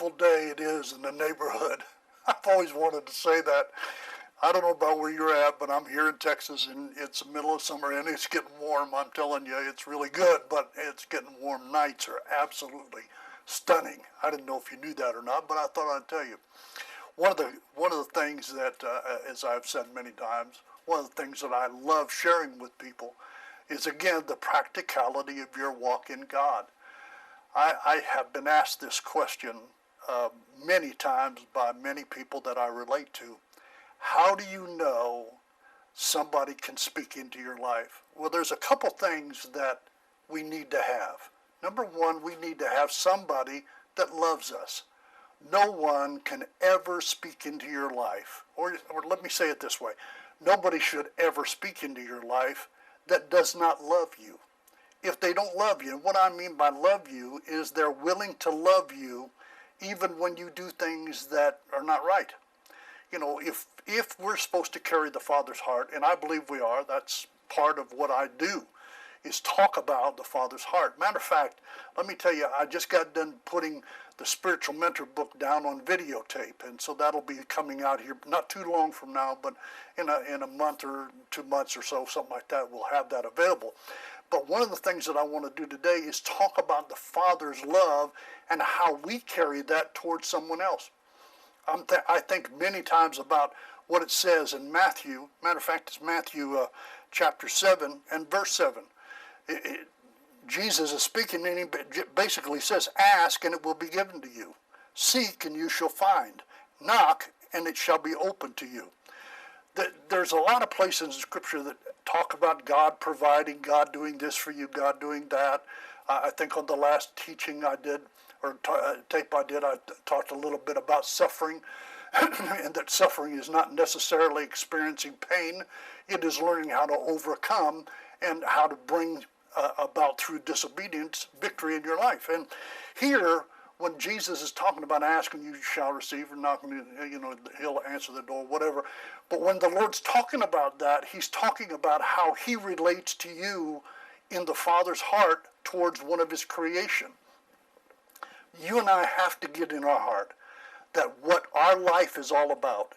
beautiful day it is in the neighborhood. I've always wanted to say that. I don't know about where you're at, but I'm here in Texas, and it's the middle of summer, and it's getting warm. I'm telling you, it's really good, but it's getting warm. Nights are absolutely stunning. I didn't know if you knew that or not, but I thought I'd tell you. One of the things that, as I've said many times, one of the things that I love sharing with people is, again, the practicality of your walk in God. I have been asked this question many times by many people that I relate to. How do you know somebody can speak into your life? Well, there's a couple things that we need to have. Number one, we need to have somebody that loves us. No one can ever speak into your life, or let me say it this way. Nobody should ever speak into your life that does not love you. If they don't love you, and what I mean by love you is they're willing to love you even when you do things that are not right. You know, if we're supposed to carry the Father's heart, and I believe we are, that's part of what I do, is talk about the Father's heart. Matter of fact, let me tell you, I just got done putting the Spiritual Mentor book down on videotape, and so that'll be coming out here not too long from now, but in a month or 2 months or so, something like that, we'll have that available. But one of the things that I want to do today is talk about the Father's love and how we carry that towards someone else. I think many times about what it says in Matthew. Matter of fact, it's Matthew chapter 7 and verse 7. Jesus is speaking, and he basically says, ask and it will be given to you. Seek and you shall find. Knock and it shall be opened to you. There's a lot of places in Scripture that talk about God providing, God doing this for you, God doing that. I think on the last teaching I did, or tape I did, I talked a little bit about suffering, and that suffering is not necessarily experiencing pain. It is learning how to overcome and how to bring about through disobedience victory in your life. And here, when Jesus is talking about asking, you shall receive, or knocking, he'll answer the door, whatever. But when the Lord's talking about that, he's talking about how he relates to you in the Father's heart towards one of his creation. You and I have to get in our heart that what our life is all about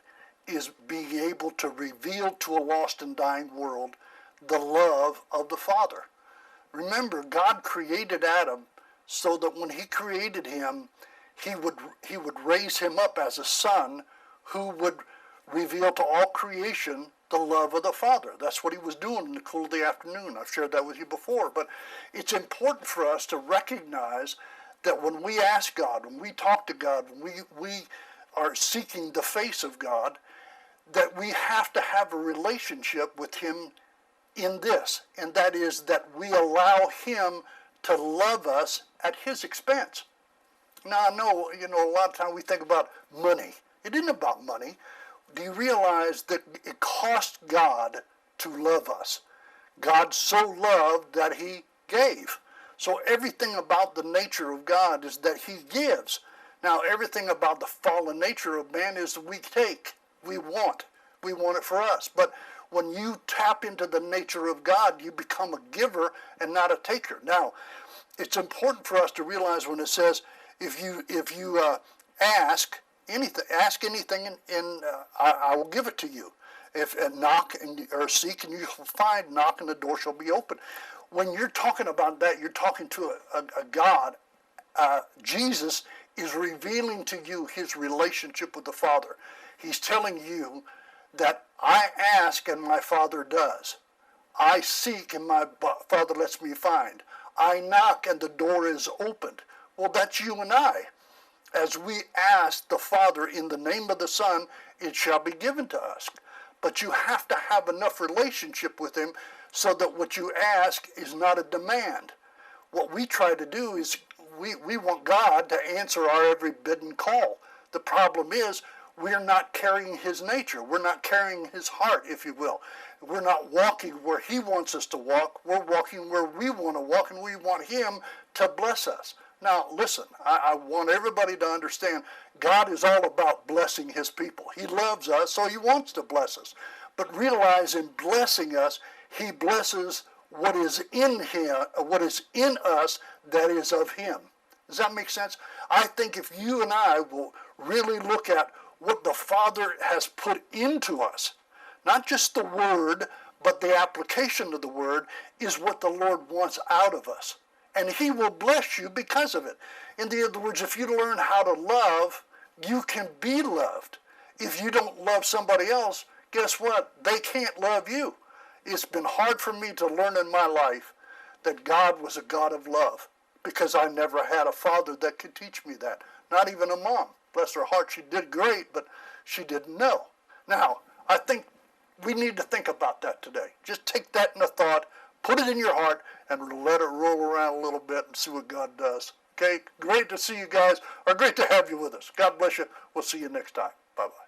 is being able to reveal to a lost and dying world the love of the Father. Remember, God created Adam so that when he created him, he would raise him up as a son who would reveal to all creation the love of the Father. That's what he was doing in the cool of the afternoon. I've shared that with you before. But it's important for us to recognize that when we ask God, when we talk to God, when we are seeking the face of God, that we have to have a relationship with him in this, and that is that we allow him to love us at his expense. Now, I know, a lot of times we think about money. It isn't about money. Do you realize that it cost God to love us? God so loved that he gave. So everything about the nature of God is that he gives. Now, everything about the fallen nature of man is we take, we want it for us. But when you tap into the nature of God, you become a giver and not a taker. Now, it's important for us to realize when it says, if you ask anything, I will give it to you. If knock or seek and you shall find, knock and the door shall be open. When you're talking about that, you're talking to a God. Jesus is revealing to you his relationship with the Father. He's telling you that I ask and my Father does. I seek and my Father lets me find. I knock and the door is opened. Well, that's you and I. As we ask the Father in the name of the Son, it shall be given to us. But you have to have enough relationship with him so that what you ask is not a demand. What we try to do is we want God to answer our every bidden call. The problem is we're not carrying his nature. We're not carrying his heart, if you will. We're not walking where he wants us to walk. We're walking where we want to walk, and we want him to bless us. Now, listen, I want everybody to understand God is all about blessing his people. He loves us, so he wants to bless us. But realize in blessing us, he blesses what is in him, what is in us that is of him. Does that make sense? I think if you and I will really look at what the Father has put into us, not just the Word, but the application of the Word, is what the Lord wants out of us. And He will bless you because of it. In other words, if you learn how to love, you can be loved. If you don't love somebody else, guess what? They can't love you. It's been hard for me to learn in my life that God was a God of love, because I never had a father that could teach me that. Not even a mom. Bless her heart, she did great, but she didn't know. Now, I think we need to think about that today. Just take that in a thought, put it in your heart, and let it roll around a little bit and see what God does. Okay? Great to see you guys, or great to have you with us. God bless you. We'll see you next time. Bye-bye.